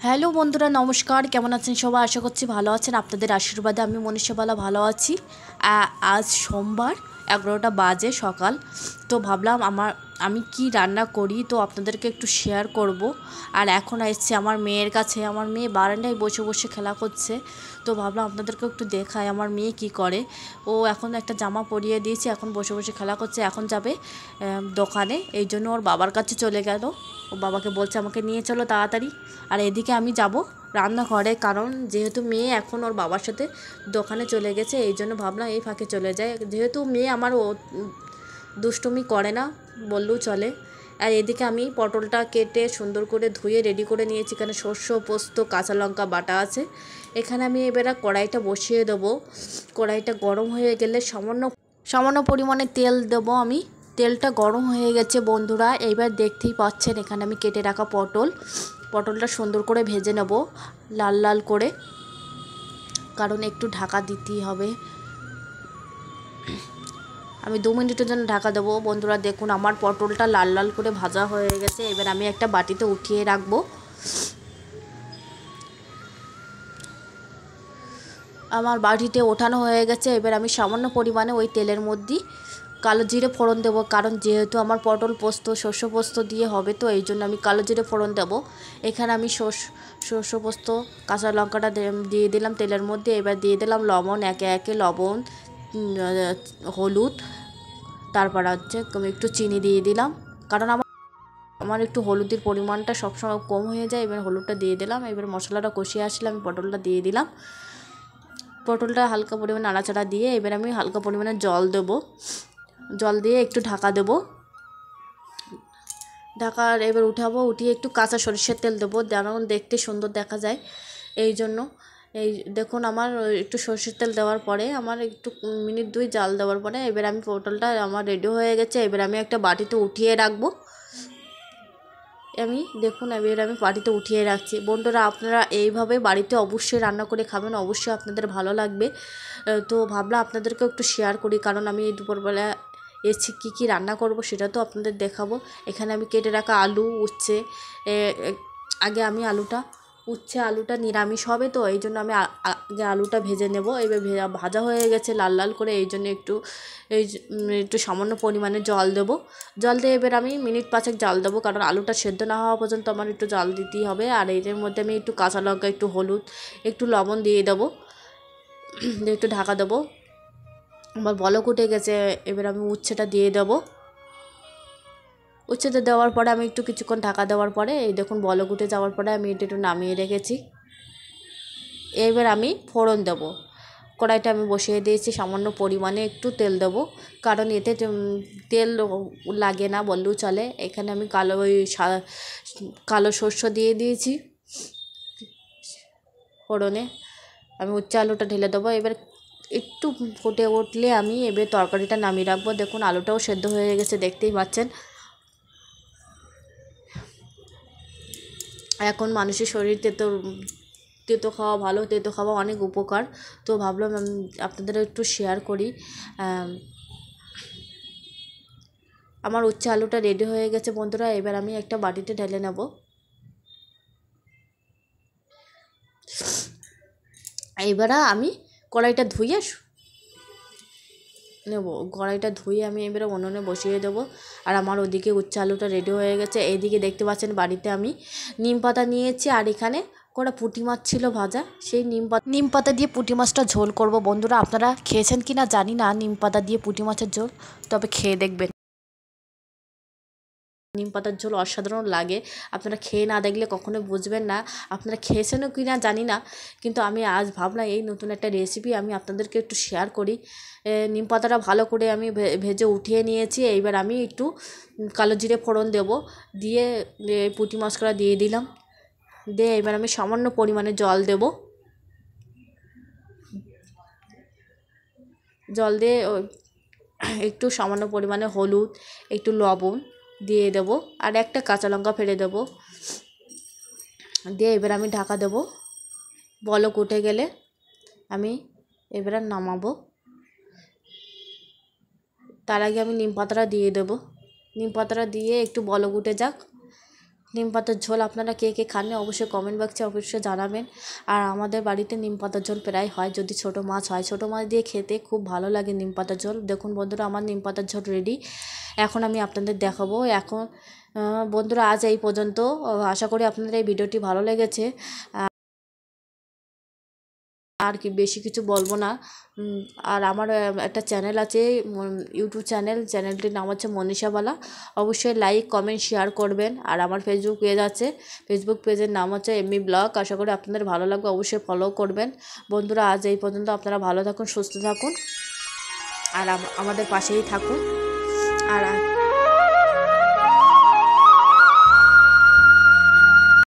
Hello বন্ধুরা, নমস্কার। কেমন আছেন সবাই? আশা করছি ভালো আছেন। আপনাদের আশীর্বাদে আমি মনীষা বালা ভালো আছি। আজ সোমবার 11টা বাজে সকাল। তো ভাবলাম আমি কি রান্না করি তো আপনাদেরকে একটু শেয়ার করব। আর এখন এসেছি আমার মেয়ের কাছে। আমার মেয়ে বারান্দায় বসে বসে খেলা করছে। তো ভাবলাম আপনাদেরকে একটু দেখায় আমার মেয়ে কি করে। ও এখন একটা জামা পরিয়ে দিয়েছি, এখন বসে বসে খেলা করছে। এখন যাবে দোকানে, এই জন্য ওর বাবার কাছে চলে গেল। ও বাবাকে বলছে আমাকে নিয়ে চলো তাড়াতাড়ি। আর এদিকে আমি যাব রান্নাঘরে, কারণ যেহেতু মেয়ে এখন ওর বাবার সাথে দোকানে চলে গেছে, এই জন্য ভাবলাম এই ফাঁকে চলে যায়। যেহেতু মেয়ে আমার ও দুষ্টুমি করে না বললেও চলে। আর এদিকে আমি পটলটা কেটে সুন্দর করে ধুয়ে রেডি করে নিয়েছি। এখানে সর্ষে, পোস্ত, কাঁচা লঙ্কা বাটা আছে। এখানে আমি এবারে কড়াইটা বসিয়ে দেবো। কড়াইটা গরম হয়ে গেলে সামান্য পরিমাণে তেল দেবো আমি। তেলটা গরম হয়ে গেছে বন্ধুরা। এইবার দেখতেই পাচ্ছেন এখানে আমি কেটে রাখা পটলটা সুন্দর করে ভেজে নেব লাল লাল করে, কারণ একটু ঢাকা দিতেই হবে। আমি 2 মিনিটের জন্য ঢাকা দেবো। বন্ধুরা দেখুন আমার পটলটা লাল লাল করে ভাজা হয়ে গেছে। এবার আমি একটা বাটিতে উঠিয়ে রাখবো। আমার বাটিতে ওঠানো হয়ে গেছে। এবার আমি সামান্য পরিমাণে ওই তেলের মধ্যে কালো জিরে ফোড়ন দেবো, কারণ যেহেতু আমার পটল পোস্ত শস্য পোস্ত দিয়ে হবে, তো এই জন্য আমি কালো জিরে ফোড়ন দেবো। এখানে আমি শস্য পোস্ত কাঁচা লঙ্কাটা দিয়ে দিলাম তেলের মধ্যে। এবার দিয়ে দিলাম লবণ, একে একে লবণ, হলুদ, তারপর হচ্ছে একটু চিনি দিয়ে দিলাম, কারণ আমার একটু হলুদের পরিমাণটা সবসময় কম হয়ে যায়। এবার হলুদটা দিয়ে দিলাম। এবার মশলাটা কষিয়ে আসলে আমি পটলটা দিয়ে দিলাম। পটলটা হালকা পরিমাণে নাড়াচাড়া দিয়ে এবার আমি হালকা পরিমাণে জল দেবো। জল দিয়ে একটু ঢাকা দেবো। ঢাকার এবার উঠিয়ে একটু কাঁচা সরিষার তেল দেবো, যেন দেখতে সুন্দর দেখা যায়। এই জন্য এই দেখুন আমার একটু সরষের তেল দেওয়ার পরে আমার একটু মিনিট 2 জাল দেওয়ার পরে এবার আমি পটলটা আমার রেডি হয়ে গেছে। এবার আমি একটা বাটিতে উঠিয়ে রাখবো। দেখুন এবার আমি বাড়িতে উঠিয়ে রাখছি। বন্ধুরা আপনারা এইভাবে বাড়িতে অবশ্যই রান্না করে খাবেন, অবশ্যই আপনাদের ভালো লাগবে। তো ভাবলাম আপনাদেরকে একটু শেয়ার করি, কারণ আমি এই দুপুরবেলা এসে কী রান্না করব সেটা তো আপনাদের দেখাবো। এখানে আমি কেটে রাখা আলু, উচ্ছে, আগে আমি আলুটা নিরামিষ হবে, তো এই জন্য আমি আগে আলুটা ভেজে নেব। এবার ভাজা হয়ে গেছে লাল লাল করে, এই জন্য একটু সামান্য পরিমাণে জল দেব। জল দিয়ে এবার আমি মিনিট 5 জাল দেবো, কারণ আলুটা সেদ্ধ না হওয়া পর্যন্ত আমার একটু জাল দিতেই হবে। আর এর মধ্যে আমি একটু কাঁচা লঙ্কা, একটু হলুদ, একটু লবণ দিয়ে দেবো, একটু ঢাকা দেবো। আমার বলক উঠে গেছে। এবার আমি উচ্ছেটা দিয়ে দেবো। উচ্ছেটা দেওয়ার পরে আমি একটু কিছুক্ষণ ঢাকা দেওয়ার পরে এই দেখুন বলক উঠে যাওয়ার পরে আমি এটা একটু নামিয়ে রেখেছি। এবার আমি ফোড়ন দেব। কড়াইটা আমি বসিয়ে দিয়েছি, সামান্য পরিমাণে একটু তেল দেবো, কারণ এতে তেল লাগে না বললেও চলে। এখানে আমি কালো সর্ষ দিয়ে দিয়েছি ফোড়নে। আমি উচ্চে আলুটা ঢেলে দেবো। এবার একটু ফুটে উঠলে আমি এবার তরকারিটা নামিয়ে রাখবো। দেখুন আলুটাও সেদ্ধ হয়ে গেছে, দেখতেই পাচ্ছেন। এখন মানুষের শরীর তেতো খাওয়া ভালো, তেতো খাওয়া অনেক উপকার। তো ভাবলাম আপনাদের একটু শেয়ার করি। আমার উচ্ছে আলুটা রেডি হয়ে গেছে বন্ধুরা। এবার আমি একটা বাটিতে ঢেলে নেব। এবারে আমি কড়াইটা ধুয়ে আমি এবারে উনুনে বসিয়ে দেবো। আর আমার ওদিকে উচ্ছে আলুটা রেডি হয়ে গেছে। এইদিকে দেখতে পাচ্ছেন বাড়িতে আমি নিম পাতা নিয়েছি, আর এখানে কটা পুঁটি মাছ ছিল ভাজা। সেই নিম পাতা দিয়ে পুঁটি মাছটা ঝোল করব। বন্ধুরা আপনারা খেয়েছেন কি না জানি না নিম পাতা দিয়ে পুঁটি মাছের ঝোল, তবে খেয়ে দেখবেন। নিম পাতার ঝোল অসাধারণ লাগে। আপনারা খেয়ে না দেখলে কখনো বুঝবেন না। আপনারা খেয়েছেনও কি না জানি না, কিন্তু আমি আজ ভাবলাম এই নতুন একটা রেসিপি আমি আপনাদেরকে একটু শেয়ার করি। নিম পাতাটা ভালো করে আমি ভেজে উঠিয়ে নিয়েছি। এইবার আমি একটু কালো জিরে ফোড়ন দেব, দিয়ে পুঁটি মাছটা দিয়ে দিলাম। দিয়ে এবার আমি সামান্য পরিমাণে জল দেব। জল দিয়ে একটু সামান্য পরিমাণে হলুদ, একটু লবণ দিয়ে দেবো, আর একটা কাঁচা লঙ্কা ফেলে দেবো। দিয়ে এবার আমি ঢাকা দেবো। বলক উঠে গেলে আমি এবারে নামাবো। তার আগে আমি নিম পাতাটা দিয়ে দেবো। নিম পাতাটা দিয়ে একটু বলক উঠে যাক, নিম পাতার ঝোল আপনারা কে কে খান অবশ্যই কমেন্ট বক্সে অবশ্যই জানাবেন। আর আমাদের বাড়িতে নিম পাতার ঝোল প্রায় হয়, যদি ছোটো মাছ হয়, ছোটো মাছ দিয়ে খেতে খুব ভালো লাগে নিম পাতার ঝোল। দেখুন বন্ধুরা, আমার নিম পাতার ঝোল রেডি। এখন আমি আপনাদের দেখাবো। এখন বন্ধুরা আজ এই পর্যন্ত। আশা করি আপনাদের এই ভিডিওটি ভালো লেগেছে। আর কি বেশি কিছু বলবো না। আর আমার একটা চ্যানেল আছে, ইউটিউব চ্যানেলটির নাম হচ্ছে মনীষাবালা। অবশ্যই লাইক কমেন্ট শেয়ার করবেন। আর আমার ফেসবুক পেজ আছে, ফেসবুক পেজের নাম হচ্ছে এমনি ব্লগ। আশা করি আপনাদের ভালো লাগবে, অবশ্যই ফলো করবেন। বন্ধুরা আজ এই পর্যন্ত। আপনারা ভালো থাকুন, সুস্থ থাকুন, আর আমাদের পাশেই থাকুন। আর